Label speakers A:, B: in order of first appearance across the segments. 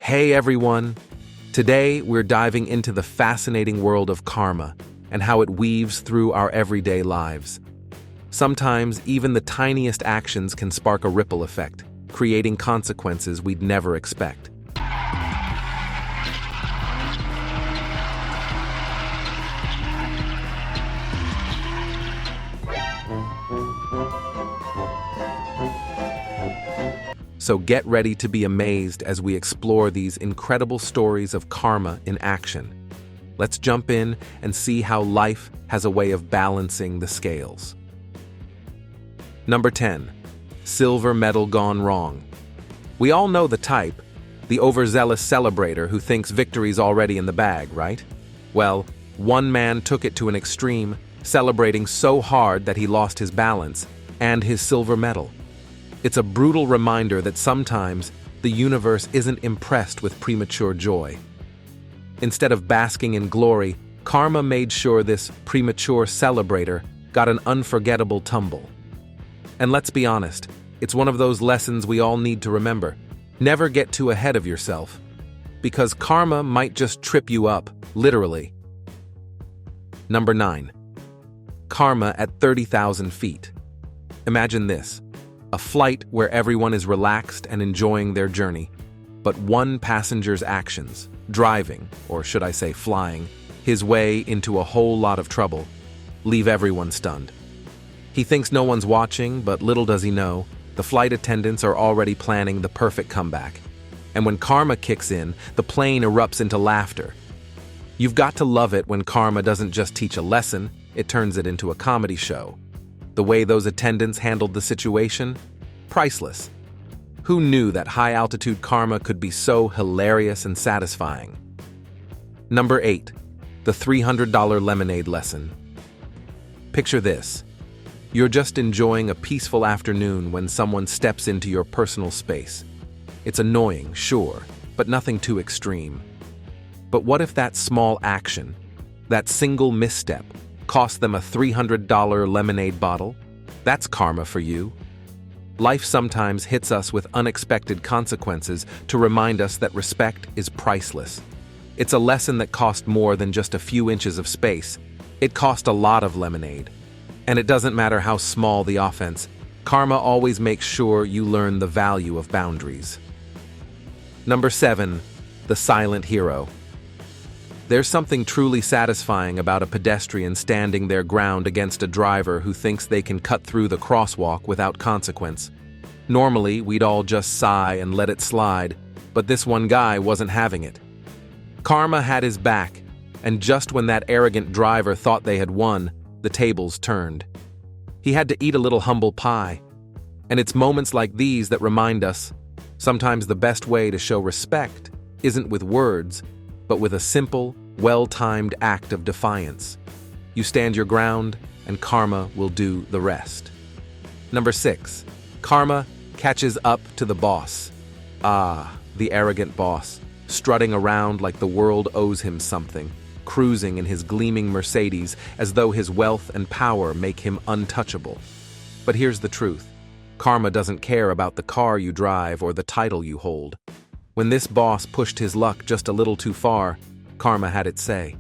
A: Hey everyone! Today we're diving into the fascinating world of karma and how it weaves through our everyday lives. Sometimes even the tiniest actions can spark a ripple effect, creating consequences we'd never expect. So get ready to be amazed as we explore these incredible stories of karma in action. Let's jump in and see how life has a way of balancing the scales. Number 10. Silver medal gone wrong. We all know the type, the overzealous celebrator who thinks victory's already in the bag, right? Well, one man took it to an extreme, celebrating so hard that he lost his balance and his silver medal. It's a brutal reminder that sometimes the universe isn't impressed with premature joy. Instead of basking in glory, karma made sure this premature celebrator got an unforgettable tumble. And let's be honest, it's one of those lessons we all need to remember. Never get too ahead of yourself, because karma might just trip you up, literally. Number 9. Karma at 30,000 feet. Imagine this. A flight where everyone is relaxed and enjoying their journey, but one passenger's actions, driving, or should I say flying, his way into a whole lot of trouble, leave everyone stunned. He thinks no one's watching, but little does he know, the flight attendants are already planning the perfect comeback. And when karma kicks in, the plane erupts into laughter. You've got to love it when karma doesn't just teach a lesson, it turns it into a comedy show. The way those attendants handled the situation? Priceless. Who knew that high-altitude karma could be so hilarious and satisfying? Number 8. The $300 lemonade lesson. Picture this. You're just enjoying a peaceful afternoon when someone steps into your personal space. It's annoying, sure, but nothing too extreme. But what if that small action, that single misstep, cost them a $300 lemonade bottle? That's karma for you. Life sometimes hits us with unexpected consequences to remind us that respect is priceless. It's a lesson that cost more than just a few inches of space. It cost a lot of lemonade. And it doesn't matter how small the offense, karma always makes sure you learn the value of boundaries. Number 7. The silent hero. There's something truly satisfying about a pedestrian standing their ground against a driver who thinks they can cut through the crosswalk without consequence. Normally, we'd all just sigh and let it slide, but this one guy wasn't having it. Karma had his back, and just when that arrogant driver thought they had won, the tables turned. He had to eat a little humble pie. And it's moments like these that remind us, sometimes the best way to show respect isn't with words, but with a simple, well-timed act of defiance. You stand your ground, and karma will do the rest. Number 6. Karma catches up to the boss. Ah, the arrogant boss, strutting around like the world owes him something, cruising in his gleaming Mercedes as though his wealth and power make him untouchable. But here's the truth. Karma doesn't care about the car you drive or the title you hold. When this boss pushed his luck just a little too far, karma had its say.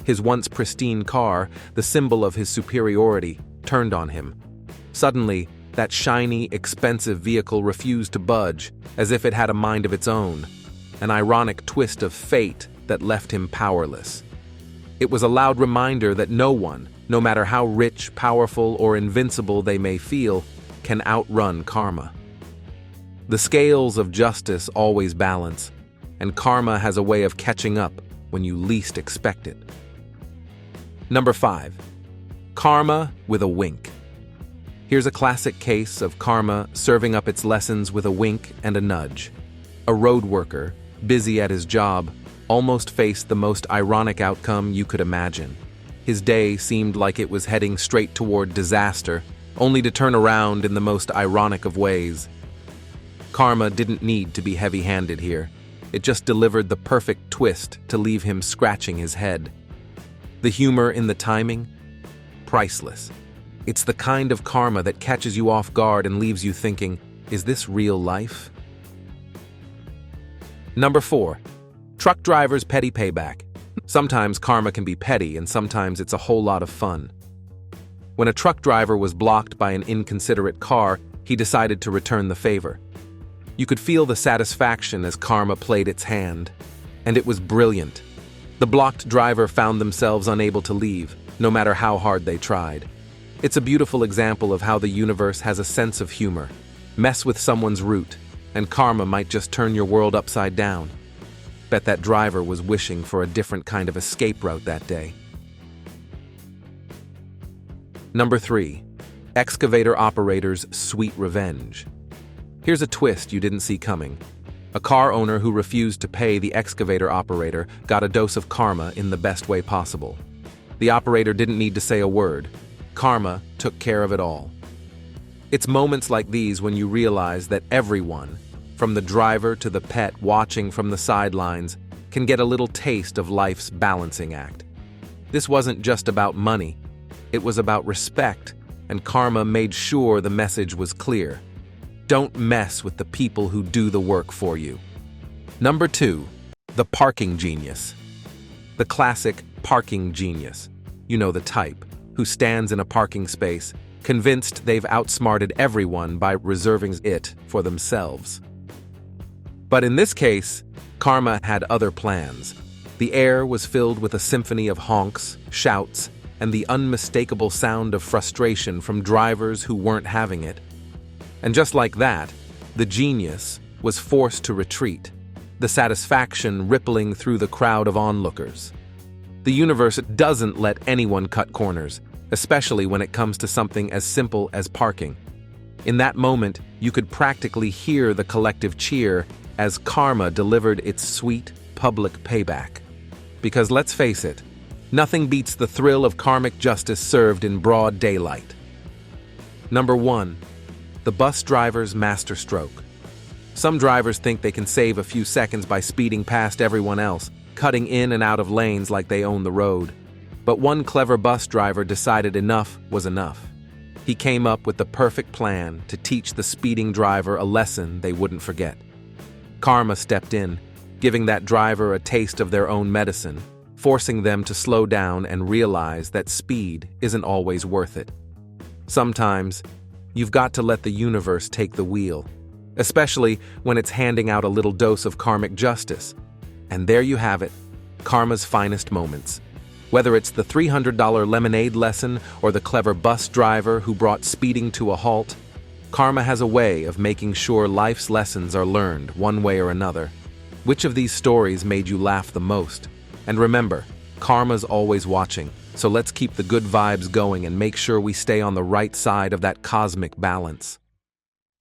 A: His once pristine car, the symbol of his superiority, turned on him. Suddenly, that shiny, expensive vehicle refused to budge, as if it had a mind of its own, an ironic twist of fate that left him powerless. It was a loud reminder that no one, no matter how rich, powerful, or invincible they may feel, can outrun karma. The scales of justice always balance, and karma has a way of catching up when you least expect it. Number 5. Karma with a wink. Here's a classic case of karma serving up its lessons with a wink and a nudge. A road worker, busy at his job, almost faced the most ironic outcome you could imagine. His day seemed like it was heading straight toward disaster, only to turn around in the most ironic of ways. Karma didn't need to be heavy-handed here. It just delivered the perfect twist to leave him scratching his head. The humor in the timing? Priceless. It's the kind of karma that catches you off guard and leaves you thinking, is this real life? Number 4. Truck driver's petty payback. Sometimes karma can be petty and sometimes it's a whole lot of fun. When a truck driver was blocked by an inconsiderate car, he decided to return the favor. You could feel the satisfaction as karma played its hand. And it was brilliant. The blocked driver found themselves unable to leave, no matter how hard they tried. It's a beautiful example of how the universe has a sense of humor. Mess with someone's route, and karma might just turn your world upside down. Bet that driver was wishing for a different kind of escape route that day. Number 3. Excavator operator's sweet revenge. Here's a twist you didn't see coming. A car owner who refused to pay the excavator operator got a dose of karma in the best way possible. The operator didn't need to say a word. Karma took care of it all. It's moments like these when you realize that everyone, from the driver to the pet watching from the sidelines, can get a little taste of life's balancing act. This wasn't just about money. It was about respect, and karma made sure the message was clear. Don't mess with the people who do the work for you. Number 2. The parking genius. The classic parking genius. You know the type, who stands in a parking space, convinced they've outsmarted everyone by reserving it for themselves. But in this case, karma had other plans. The air was filled with a symphony of honks, shouts, and the unmistakable sound of frustration from drivers who weren't having it. And just like that, the genius was forced to retreat, the satisfaction rippling through the crowd of onlookers. The universe doesn't let anyone cut corners, especially when it comes to something as simple as parking. In that moment, you could practically hear the collective cheer as karma delivered its sweet, public payback. Because let's face it, nothing beats the thrill of karmic justice served in broad daylight. Number 1. The bus driver's masterstroke. Some drivers think they can save a few seconds by speeding past everyone else, cutting in and out of lanes like they own the road. But one clever bus driver decided enough was enough. He came up with the perfect plan to teach the speeding driver a lesson they wouldn't forget. Karma stepped in, giving that driver a taste of their own medicine, forcing them to slow down and realize that speed isn't always worth it. Sometimes, you've got to let the universe take the wheel, especially when it's handing out a little dose of karmic justice. And there you have it, karma's finest moments. Whether it's the $300 lemonade lesson or the clever bus driver who brought speeding to a halt, karma has a way of making sure life's lessons are learned one way or another. Which of these stories made you laugh the most? And remember, karma's always watching, so let's keep the good vibes going and make sure we stay on the right side of that cosmic balance.